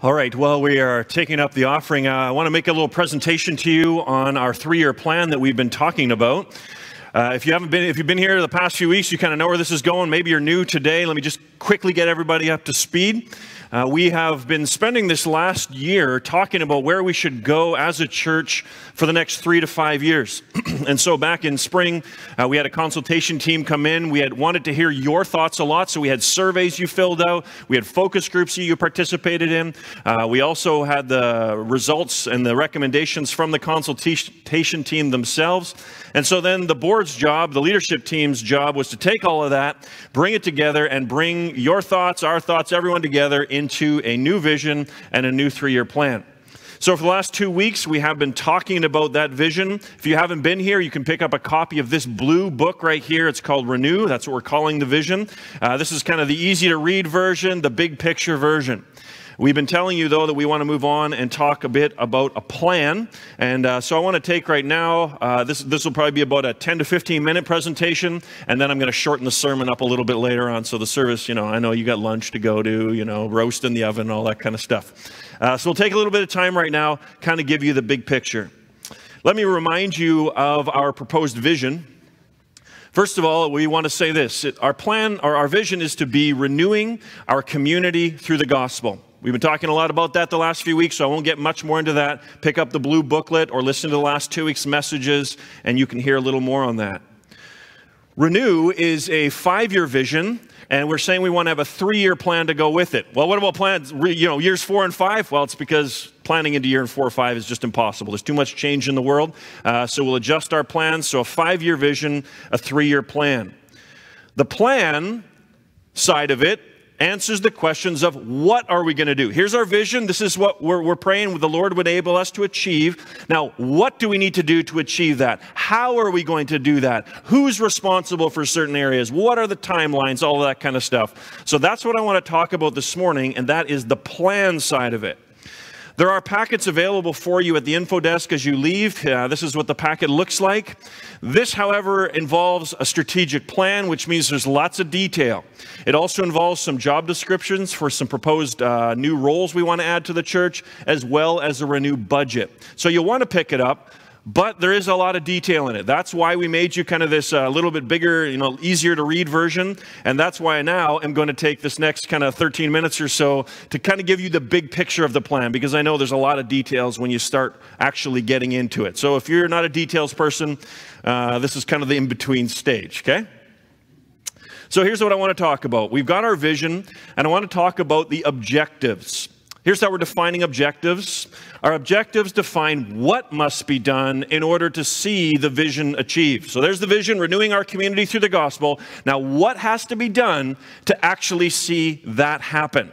All right, well, we are taking up the offering. I want to make a little presentation to you on our 3-year plan that we've been talking about. If you've been here the past few weeks, you kind of know where this is going. Maybe you're new today. Let me just quickly get everybody up to speed. We have been spending this last year talking about where we should go as a church for the next 3 to 5 years. And so back in spring, we had a consultation team come in. We had wanted to hear your thoughts a lot, so we had surveys you filled out. We had focus groups you participated in. We also had the results and the recommendations from the consultation team themselves. And so then the board's job, the leadership team's job, was to take all of that, bring it together, and bring your thoughts, our thoughts, everyone together into a new vision and a new 3-year plan. So for the last 2 weeks, we have been talking about that vision. If you haven't been here, you can pick up a copy of this blue book right here. It's called Renew. That's what we're calling the vision. This is kind of the easy-to-read version, the big picture version. We've been telling you, though, that we want to move on and talk a bit about a plan. And so I want to take right now, this will probably be about a 10 to 15-minute presentation, and then I'm going to shorten the sermon up a little bit later on. So the service, I know you got lunch to go to, roast in the oven, all that kind of stuff. So we'll take a little bit of time right now, kind of give you the big picture. Let me remind you of our proposed vision. First of all, we want to say this. Our plan, or our vision, is to be renewing our community through the gospel. We've been talking a lot about that the last few weeks, so I won't get much more into that. Pick up the blue booklet or listen to the last 2 weeks' messages, and you can hear a little more on that. Renew is a 5-year vision, and we're saying we want to have a 3-year plan to go with it. Well, what about plans, years 4 and 5? Well, it's because planning into year 4 or 5 is just impossible. There's too much change in the world, so we'll adjust our plans. So a 5-year vision, a 3-year plan. The plan side of it answers the questions of what are we going to do. Here's our vision. This is what we're praying the Lord would enable us to achieve. Now, what do we need to do to achieve that? How are we going to do that? Who's responsible for certain areas? What are the timelines? All of that kind of stuff. So that's what I want to talk about this morning, and that is the plan side of it. There are packets available for you at the info desk as you leave. This is what the packet looks like. This, however, involves a strategic plan, which means there's lots of detail. It also involves some job descriptions for some proposed new roles we want to add to the church, as well as a renewed budget. So you'll want to pick it up, but there is a lot of detail in it. That's why we made you kind of this little bit bigger, easier to read version. And that's why now I'm going to take this next kind of 13 minutes or so to kind of give you the big picture of the plan, because I know there's a lot of details when you start actually getting into it. So if you're not a details person, this is kind of the in-between stage, okay? So here's what I want to talk about. We've got our vision, and I want to talk about the objectives. Here's how we're defining objectives. Our objectives define what must be done in order to see the vision achieved. So there's the vision, renewing our community through the gospel. Now, what has to be done to actually see that happen?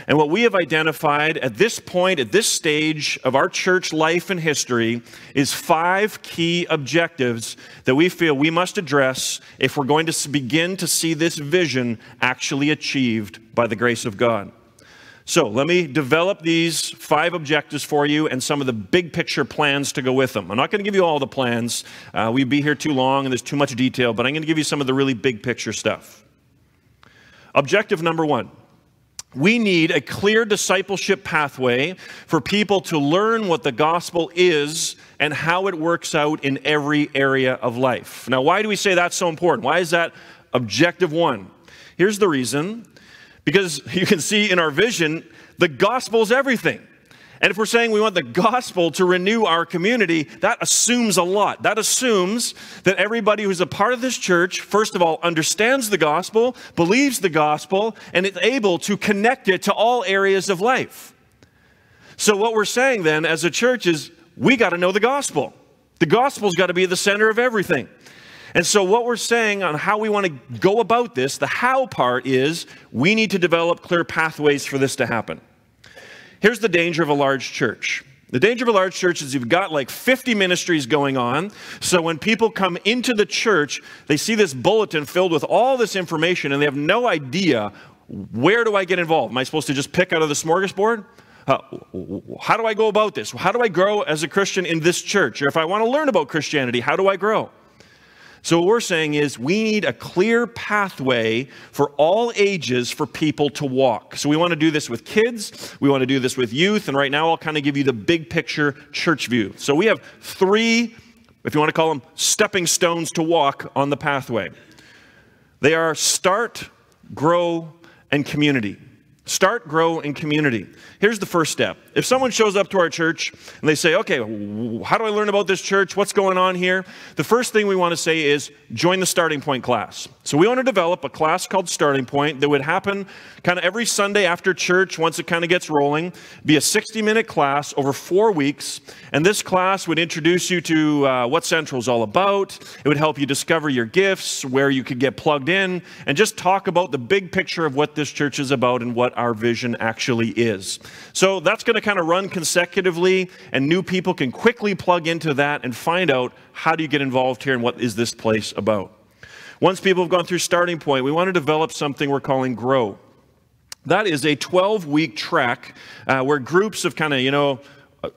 And what we have identified at this point, at this stage of our church life and history, is 5 key objectives that we feel we must address if we're going to begin to see this vision actually achieved by the grace of God. So let me develop these 5 objectives for you and some of the big picture plans to go with them. I'm not going to give you all the plans. We'd be here too long and there's too much detail, but I'm going to give you some of the really big picture stuff. Objective number 1. We need a clear discipleship pathway for people to learn what the gospel is and how it works out in every area of life. Now, why do we say that's so important? Why is that objective 1? Here's the reason. Because you can see in our vision, the gospel is everything. And if we're saying we want the gospel to renew our community, that assumes a lot. That assumes that everybody who's a part of this church, first of all, understands the gospel, believes the gospel, and is able to connect it to all areas of life. So what we're saying then as a church is we got to know the gospel. The gospel's got to be at the center of everything. And so what we're saying on how we want to go about this, the how part, is we need to develop clear pathways for this to happen. Here's the danger of a large church. The danger of a large church is you've got like 50 ministries going on. So when people come into the church, they see this bulletin filled with all this information and they have no idea, where do I get involved? Am I supposed to just pick out of the smorgasbord? How do I go about this? How do I grow as a Christian in this church? Or if I want to learn about Christianity, how do I grow? So what we're saying is we need a clear pathway for all ages for people to walk. So we want to do this with kids, we want to do this with youth, and right now I'll kind of give you the big picture church view. So we have 3, if you want to call them, stepping stones to walk on the pathway. They are start, grow, and community. Start, grow, and community. Here's the first step. If someone shows up to our church and they say, okay, how do I learn about this church? What's going on here? The first thing we want to say is join the Starting Point class. So we want to develop a class called Starting Point that would happen kind of every Sunday after church once it kind of gets rolling. Be a 60-minute class over 4 weeks. And this class would introduce you to what Central is all about. It would help you discover your gifts, where you could get plugged in, and just talk about the big picture of what this church is about and what our vision actually is. So that's going to kind of run consecutively, and new people can quickly plug into that and find out how do you get involved here and what is this place about. Once people have gone through Starting Point, we want to develop something we're calling Grow. That is a 12-week track where groups of kind of,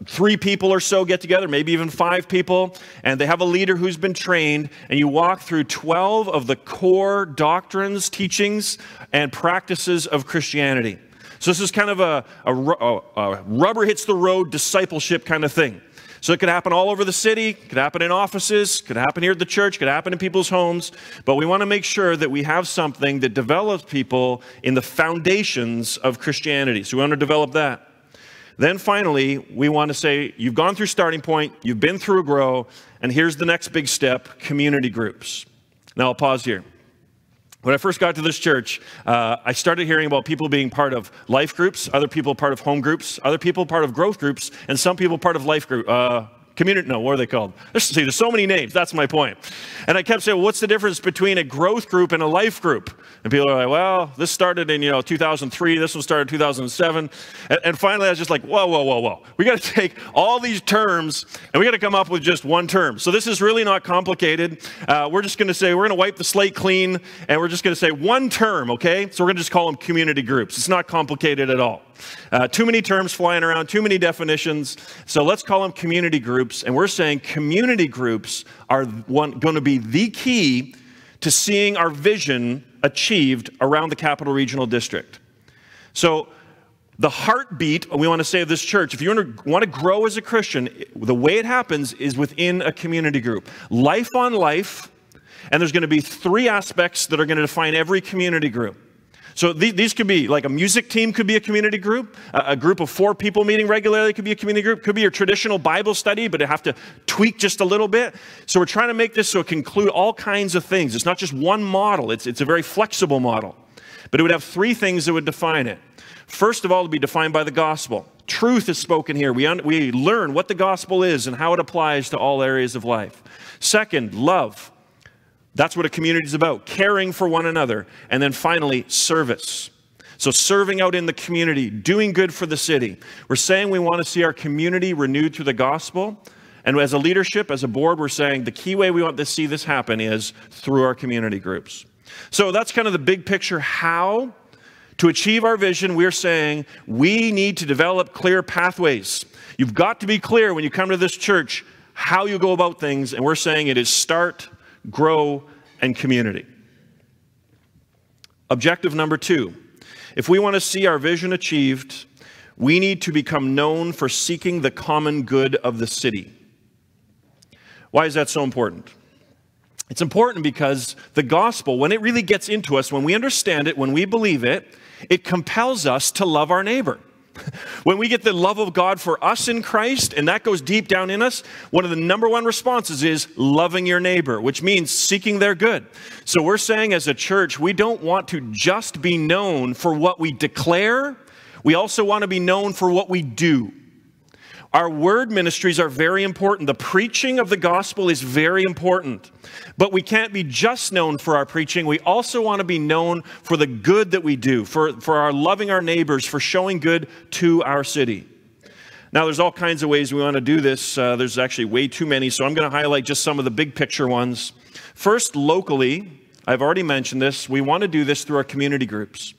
3 people or so get together, maybe even 5 people, and they have a leader who's been trained, and you walk through 12 of the core doctrines, teachings, and practices of Christianity. So this is kind of a rubber hits the road discipleship kind of thing. So it could happen all over the city, could happen in offices, could happen here at the church, could happen in people's homes, but we want to make sure that we have something that develops people in the foundations of Christianity. So we want to develop that. Then finally, we want to say, you've gone through Starting Point, you've been through Grow, and here's the next big step, community groups. Now I'll pause here. When I first got to this church, I started hearing about people being part of life groups, other people part of home groups, other people part of growth groups, and some people part of life group, community, no, what are they called? There's so many names, that's my point. And I kept saying, well, what's the difference between a growth group and a life group? And people are like, well, this started in 2003, this one started in 2007. And finally I was just like, whoa. We got to take all these terms and we got to come up with just one term. So this is really not complicated. We're just going to say, we're going to wipe the slate clean and we're just going to say one term, okay? So we're going to just call them community groups. It's not complicated at all. Too many terms flying around, too many definitions. So let's call them community groups. And we're saying community groups are going to be the key to seeing our vision achieved around the Capital Regional District. So the heartbeat, we want to say, of this church, if you want to grow as a Christian, the way it happens is within a community group. Life on life, and there's going to be 3 aspects that are going to define every community group. So these could be, like a music team could be a community group. A group of 4 people meeting regularly could be a community group. Could be your traditional Bible study, but it have to tweak just a little bit. So we're trying to make this so it can include all kinds of things. It's not just one model. It's a very flexible model. But it would have 3 things that would define it. First of all, it would be defined by the gospel. Truth is spoken here. We learn what the gospel is and how it applies to all areas of life. Second, love. That's what a community is about, caring for one another. And then finally, service. So serving out in the community, doing good for the city. We're saying we want to see our community renewed through the gospel. And as a leadership, as a board, we're saying the key way we want to see this happen is through our community groups. So that's kind of the big picture. How to achieve our vision, we're saying we need to develop clear pathways. You've got to be clear when you come to this church how you go about things. And we're saying it is start, grow, and community. Objective number 2, if we want to see our vision achieved, we need to become known for seeking the common good of the city. Why is that so important? It's important because the gospel, when it really gets into us, when we understand it, when we believe it, it compels us to love our neighbor. When we get the love of God for us in Christ, and that goes deep down in us, one of the number 1 responses is loving your neighbor, which means seeking their good. So we're saying as a church, we don't want to just be known for what we declare. We also want to be known for what we do. Our word ministries are very important. The preaching of the gospel is very important. But we can't be just known for our preaching. We also want to be known for the good that we do, for our loving our neighbors, for showing good to our city. Now, there's all kinds of ways we want to do this. There's actually way too many, so I'm going to highlight just some of the big picture ones. First, locally, I've already mentioned this. We want to do this through our community groups.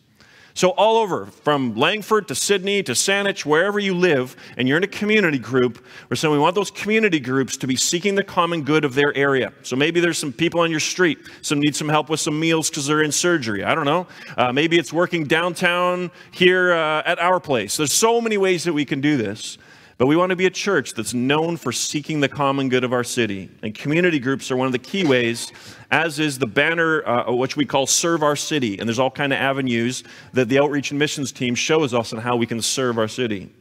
So all over, from Langford to Sydney to Saanich, wherever you live, and you're in a community group, we're saying we want those community groups to be seeking the common good of their area. So maybe there's some people on your street, some need some help with some meals because they're in surgery. I don't know. Maybe it's working downtown here at our place. There's so many ways that we can do this. But we want to be a church that's known for seeking the common good of our city. And community groups are one of the key ways, as is the banner, which we call Serve Our City. And there's all kind of avenues that the Outreach and Missions team shows us on how we can serve our city.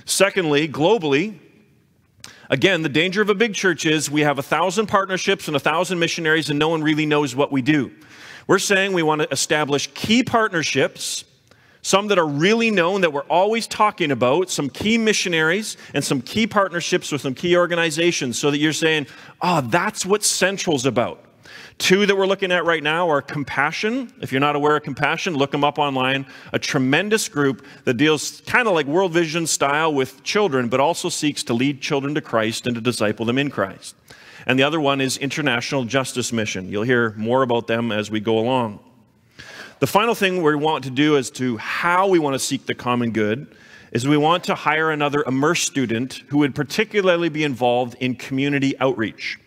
Secondly, globally, again, the danger of a big church is we have 1,000 partnerships and 1,000 missionaries and no one really knows what we do. We're saying we want to establish key partnerships, some that are really known that we're always talking about, some key missionaries and some key partnerships with some key organizations so that you're saying, oh, that's what Central's about. 2 that we're looking at right now are Compassion. If you're not aware of Compassion, look them up online. A tremendous group that deals kind of like World Vision style with children, but also seeks to lead children to Christ and to disciple them in Christ. And the other one is International Justice Mission. You'll hear more about them as we go along. The final thing we want to do as to how we want to seek the common good is we want to hire another Immerse student who would particularly be involved in community outreach.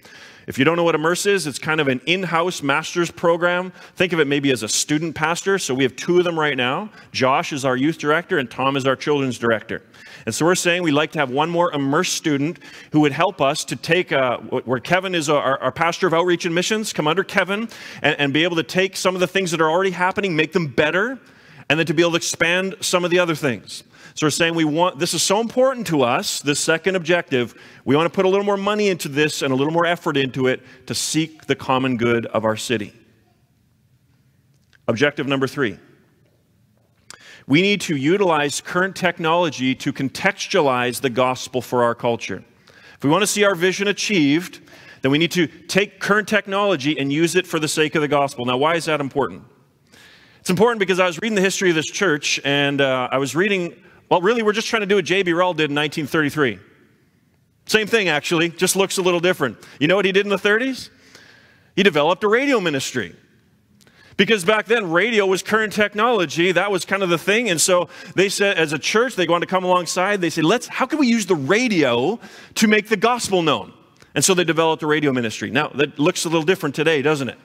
If you don't know what Immerse is, it's kind of an in-house master's program. Think of it maybe as a student pastor. So we have 2 of them right now. Josh is our youth director and Tom is our children's director. And so we're saying we'd like to have one more Immerse student who would help us to take, where Kevin is our pastor of outreach and missions, come under Kevin and be able to take some of the things that are already happening, make them better, and then to be able to expand some of the other things. So we're saying this is so important to us, this second objective, we want to put a little more money into this and a little more effort into it to seek the common good of our city. Objective number 3. We need to utilize current technology to contextualize the gospel for our culture. If we want to see our vision achieved, then we need to take current technology and use it for the sake of the gospel. Now, why is that important? It's important because I was reading the history of this church, and I was reading, well, really, we're just trying to do what J.B. Rell did in 1933. Same thing, actually, just looks a little different. You know what he did in the 30s? He developed a radio ministry. Because back then, radio was current technology. That was kind of the thing. And so they said, as a church, they want to come alongside. They said, how can we use the radio to make the gospel known? And so they developed a radio ministry. Now, that looks a little different today, doesn't it?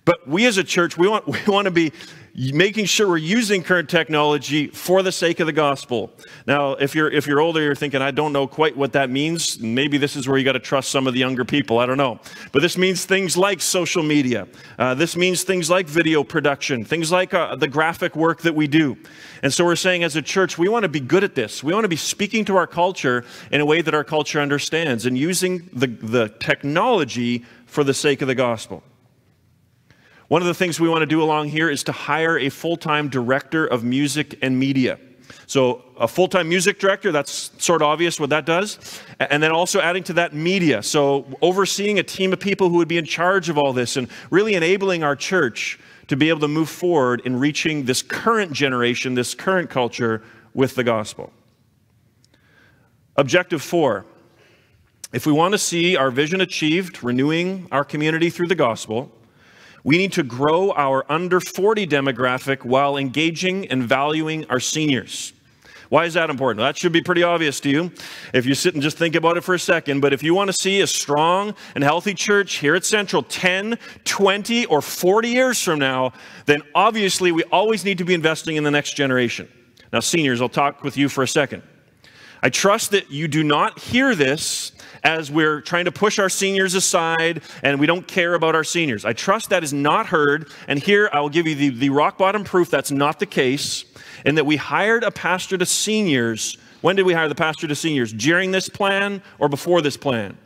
But we as a church, we want to be making sure we're using current technology for the sake of the gospel. Now, if you're older, you're thinking, I don't know quite what that means. Maybe this is where you got to trust some of the younger people. I don't know. But this means things like social media. This means things like video production, things like the graphic work that we do. And so we're saying as a church, we want to be good at this. We want to be speaking to our culture in a way that our culture understands and using the technology for the sake of the gospel. One of the things we want to do along here is to hire a full-time director of music and media. So a full-time music director, that's sort of obvious what that does. And then also adding to that media. So overseeing a team of people who would be in charge of all this and really enabling our church to be able to move forward in reaching this current generation, this current culture with the gospel. Objective 4. If we want to see our vision achieved, renewing our community through the gospel, we need to grow our under 40 demographic while engaging and valuing our seniors. Why is that important? Well, that should be pretty obvious to you if you sit and just think about it for a second. But if you want to see a strong and healthy church here at Central 10, 20, or 40 years from now, then obviously we always need to be investing in the next generation. Now, seniors, I'll talk with you for a second. I trust that you do not hear this as we're trying to push our seniors aside and we don't care about our seniors. I trust that is not heard, and here I will give you the rock bottom proof that's not the case, and that we hired a pastor to seniors. When did we hire the pastor to seniors? During this plan or before this plan?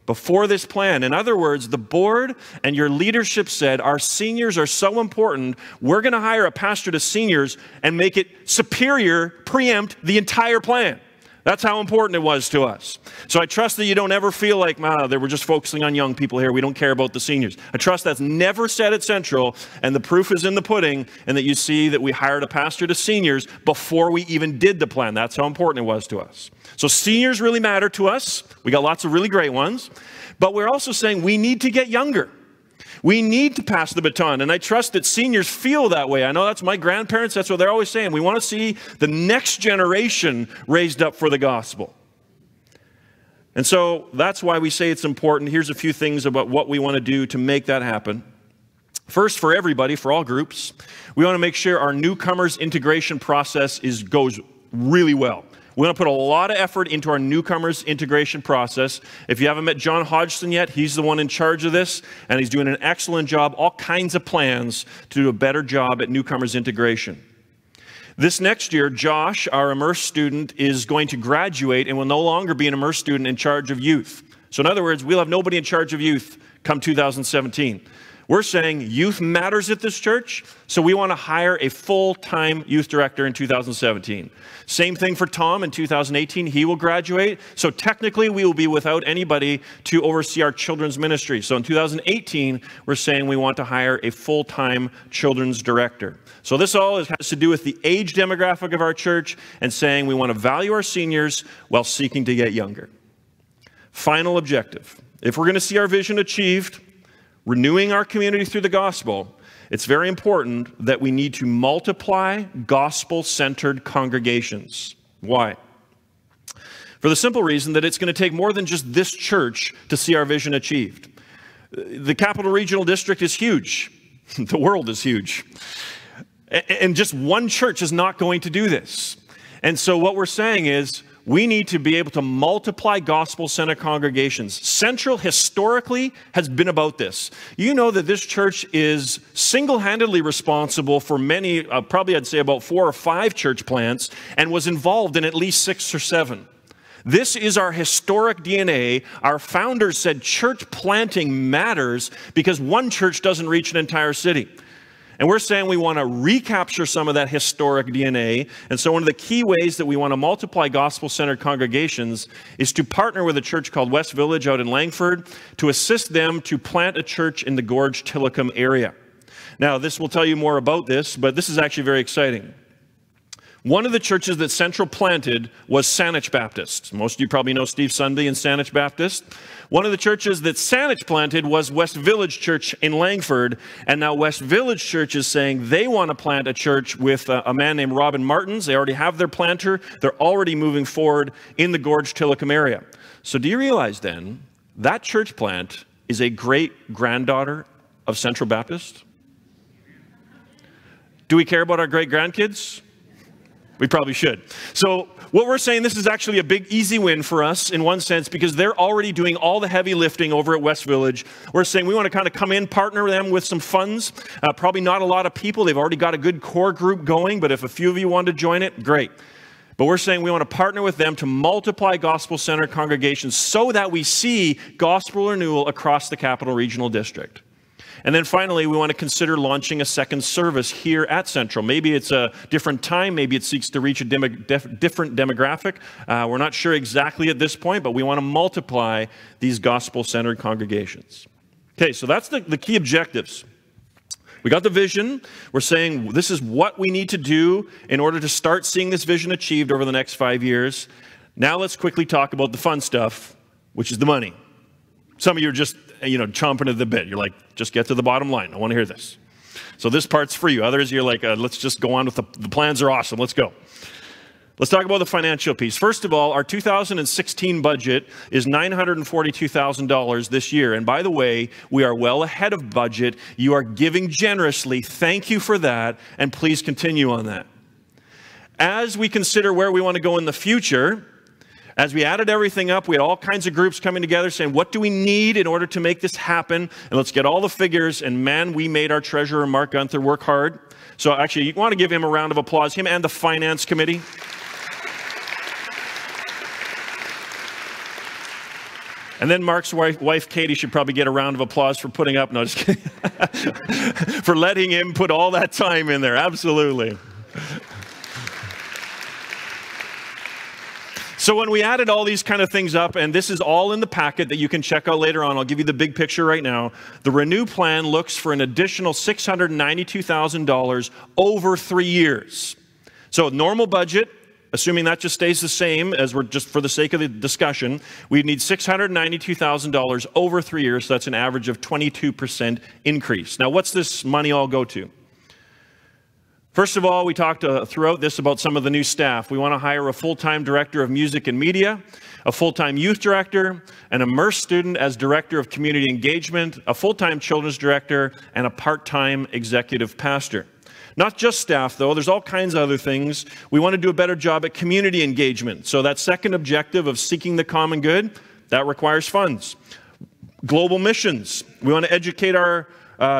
Before this plan. In other words, the board and your leadership said, our seniors are so important, we're going to hire a pastor to seniors and make it superior, preempt the entire plan. That's how important it was to us. So I trust that you don't ever feel like, they were just focusing on young people here. We don't care about the seniors. I trust that's never said at Central, and the proof is in the pudding, and that you see that we hired a pastor to seniors before we even did the plan. That's how important it was to us. So seniors really matter to us. We got lots of really great ones. But we're also saying we need to get younger. We need to pass the baton, and I trust that seniors feel that way. I know that's my grandparents, that's what they're always saying. We want to see the next generation raised up for the gospel. And so that's why we say it's important. Here's a few things about what we want to do to make that happen. First, for everybody, for all groups, we want to make sure our newcomers integration process goes really well. We want to put a lot of effort into our newcomers integration process. If you haven't met John Hodgson yet, he's the one in charge of this, and he's doing an excellent job, all kinds of plans to do a better job at newcomers integration. This next year, Josh, our immersed student, is going to graduate and will no longer be an immersed student in charge of youth. So in other words, we'll have nobody in charge of youth come 2017. We're saying youth matters at this church, so we want to hire a full-time youth director in 2017. Same thing for Tom in 2018. He will graduate. So technically, we will be without anybody to oversee our children's ministry. So in 2018, we're saying we want to hire a full-time children's director. So this all has to do with the age demographic of our church and saying we want to value our seniors while seeking to get younger. Final objective. If we're going to see our vision achieved, renewing our community through the gospel, it's very important that we need to multiply gospel-centered congregations. Why? For the simple reason that it's going to take more than just this church to see our vision achieved. The Capital Regional District is huge. The world is huge. And just one church is not going to do this. And so what we're saying is, we need to be able to multiply gospel-centered congregations. Central historically has been about this. You know that this church is single-handedly responsible for many, probably I'd say about 4 or 5 church plants, and was involved in at least 6 or 7. This is our historic DNA. Our founders said church planting matters because one church doesn't reach an entire city. And we're saying we want to recapture some of that historic DNA. And so one of the key ways that we want to multiply gospel-centered congregations is to partner with a church called West Village out in Langford to assist them to plant a church in the Gorge-Tillicum area. Now, this will tell you more about this, but this is actually very exciting. One of the churches that Central planted was Saanich Baptist. Most of you probably know Steve Sunby and Saanich Baptist. One of the churches that Saanich planted was West Village Church in Langford. And now West Village Church is saying they want to plant a church with a man named Robin Martins. They already have their planter. They're already moving forward in the Gorge-Tillicum area. So do you realize then that church plant is a great-granddaughter of Central Baptist? Do we care about our great-grandkids? We probably should. So what we're saying, this is actually a big, easy win for us in one sense because they're already doing all the heavy lifting over at West Village. We're saying we want to kind of come in, partner them with some funds. Probably not a lot of people. They've already got a good core group going, but if a few of you want to join it, great. But we're saying we want to partner with them to multiply gospel-centered congregations so that we see gospel renewal across the Capital Regional District. And then finally, we want to consider launching a second service here at Central. Maybe it's a different time. Maybe it seeks to reach a different demographic. We're not sure exactly at this point, but we want to multiply these gospel-centered congregations. Okay, so that's the key objectives. We got the vision. We're saying this is what we need to do in order to start seeing this vision achieved over the next 5 years. Now let's quickly talk about the fun stuff, which is the money. Some of you are just, chomping at the bit. You're like, just get to the bottom line. I want to hear this. So this part's for you. Others, you're like, let's just go on with the plans are awesome. Let's go. Let's talk about the financial piece. First of all, our 2016 budget is $942,000 this year. And by the way, we are well ahead of budget. You are giving generously. Thank you for that. And please continue on that. As we consider where we want to go in the future, as we added everything up, we had all kinds of groups coming together saying, what do we need in order to make this happen? And let's get all the figures. And man, we made our treasurer, Mark Gunther, work hard. So actually, you want to give him a round of applause, him and the finance committee. And then Mark's wife, Katie, should probably get a round of applause for putting up, no, just kidding, for letting him put all that time in there. Absolutely. So when we added all these kind of things up, and this is all in the packet that you can check out later on, I'll give you the big picture right now. The Renew plan looks for an additional $692,000 over 3 years. So normal budget, assuming that just stays the same as we're just for the sake of the discussion, we'd need $692,000 over 3 years. So that's an average of 22% increase. Now, what's this money all go to? First of all, we talked throughout this about some of the new staff. We want to hire a full-time director of music and media, a full-time youth director, an immersed student as director of community engagement, a full-time children's director, and a part-time executive pastor. Not just staff, though. There's all kinds of other things. We want to do a better job at community engagement. So that second objective of seeking the common good, that requires funds. Global missions. We want to educate our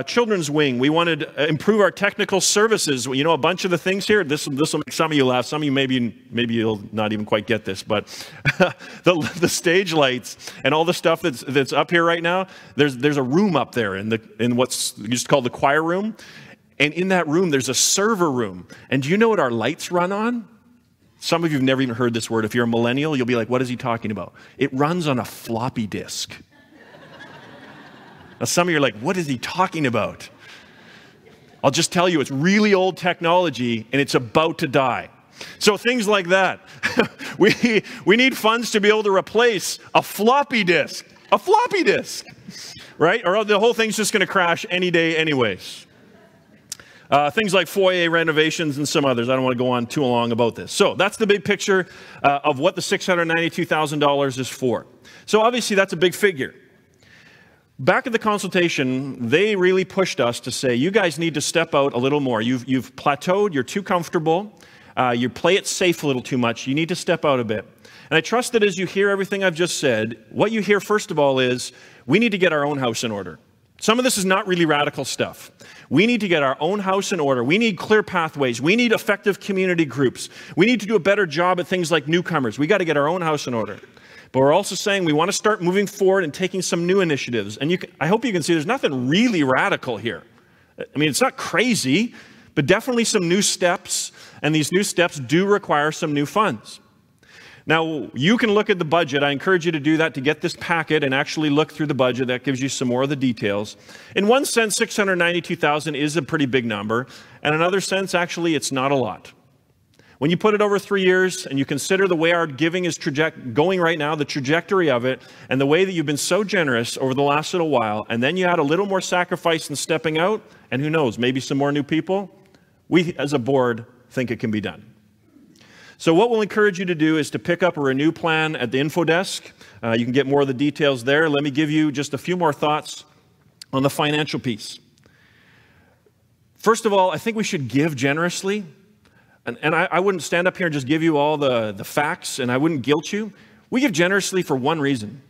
children's wing. We want to improve our technical services. You know, a bunch of the things here, this will make some of you laugh. Some of you maybe you'll not even quite get this, but the stage lights and all the stuff that's up here right now, there's a room up there in what's used to call the choir room. And in that room, there's a server room. And do you know what our lights run on? Some of you have never even heard this word. If you're a millennial, you'll be like, what is he talking about? It runs on a floppy disk. Now, some of you are like, what is he talking about? I'll just tell you, it's really old technology, and it's about to die. So things like that. we need funds to be able to replace a floppy disk. A floppy disk, right? Or the whole thing's just going to crash any day anyways. Things like foyer renovations and some others. I don't want to go on too long about this. So that's the big picture of what the $692,000 is for. So obviously that's a big figure. Back at the consultation, they really pushed us to say, you guys need to step out a little more. You've plateaued, you're too comfortable, you play it safe a little too much, you need to step out a bit. And I trust that as you hear everything I've just said, what you hear first of all is, we need to get our own house in order. Some of this is not really radical stuff. We need to get our own house in order. We need clear pathways. We need effective community groups. We need to do a better job at things like newcomers. We got to get our own house in order. But we're also saying we want to start moving forward and taking some new initiatives. And I hope you can see there's nothing really radical here. I mean, it's not crazy, but definitely some new steps. And these new steps do require some new funds. Now, you can look at the budget. I encourage you to do that, to get this packet and actually look through the budget. That gives you some more of the details. In one sense, $692,000 is a pretty big number. And in another sense, actually, it's not a lot. When you put it over 3 years and you consider the way our giving is going right now, the trajectory of it, and the way that you've been so generous over the last little while, and then you add a little more sacrifice in stepping out, and who knows, maybe some more new people, we as a board think it can be done. So what we'll encourage you to do is to pick up a Renew plan at the info desk. You can get more of the details there. Let me give you just a few more thoughts on the financial piece. First of all, I think we should give generously. And I wouldn't stand up here and just give you all the facts, and I wouldn't guilt you. We give generously for one reason,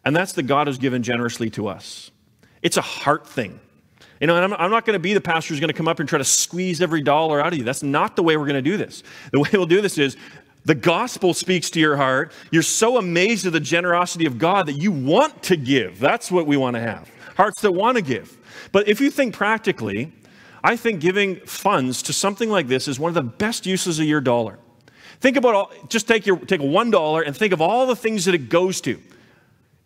and that's that God has given generously to us. It's a heart thing. You know, and I'm not going to be the pastor who's going to come up and try to squeeze every dollar out of you. That's not the way we're going to do this. The way we'll do this is the gospel speaks to your heart. You're so amazed at the generosity of God that you want to give. That's what we want to have. Hearts that want to give. But if you think practically, I think giving funds to something like this is one of the best uses of your dollar. Think about just take $1 and think of all the things that it goes to.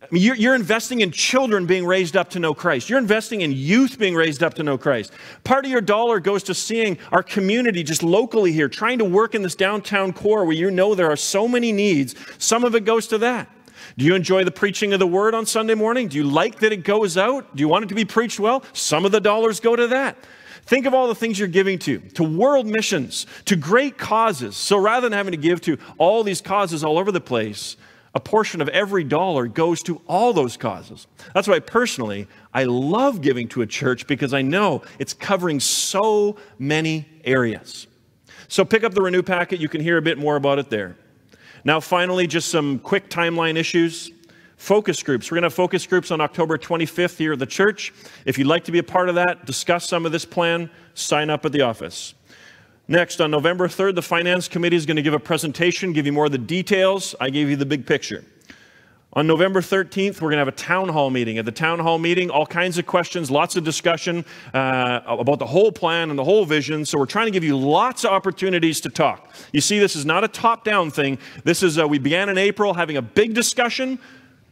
I mean, you're investing in children being raised up to know Christ. You're investing in youth being raised up to know Christ. Part of your dollar goes to seeing our community just locally here, trying to work in this downtown core where you know there are so many needs. Some of it goes to that. Do you enjoy the preaching of the word on Sunday morning? Do you like that it goes out? Do you want it to be preached well? Some of the dollars go to that. Think of all the things you're giving to world missions, to great causes. So rather than having to give to all these causes all over the place, a portion of every dollar goes to all those causes. That's why personally, I love giving to a church because I know it's covering so many areas. So pick up the Renew packet. You can hear a bit more about it there. Now, finally, just some quick timeline issues. Focus groups. We're going to have focus groups on October 25th here at the church. If you'd like to be a part of that, discuss some of this plan, sign up at the office. Next, on November 3rd, the Finance Committee is going to give a presentation, give you more of the details. I gave you the big picture. On November 13th, we're going to have a town hall meeting. At the town hall meeting, all kinds of questions, lots of discussion about the whole plan and the whole vision. So we're trying to give you lots of opportunities to talk. You see, this is not a top-down thing. This is, we began in April having a big discussion.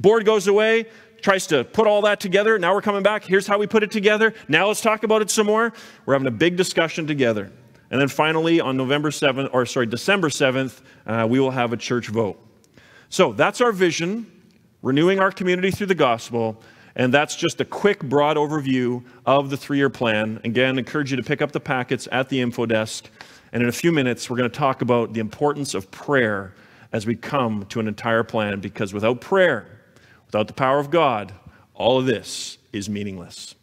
Board goes away, tries to put all that together. Now we're coming back. Here's how we put it together. Now let's talk about it some more. We're having a big discussion together. And then finally, on December 7th, we will have a church vote. So that's our vision, renewing our community through the gospel. And that's just a quick, broad overview of the 3-year plan. Again, I encourage you to pick up the packets at the info desk. And in a few minutes, we're going to talk about the importance of prayer as we come to an entire plan. Because without prayer, without the power of God, all of this is meaningless.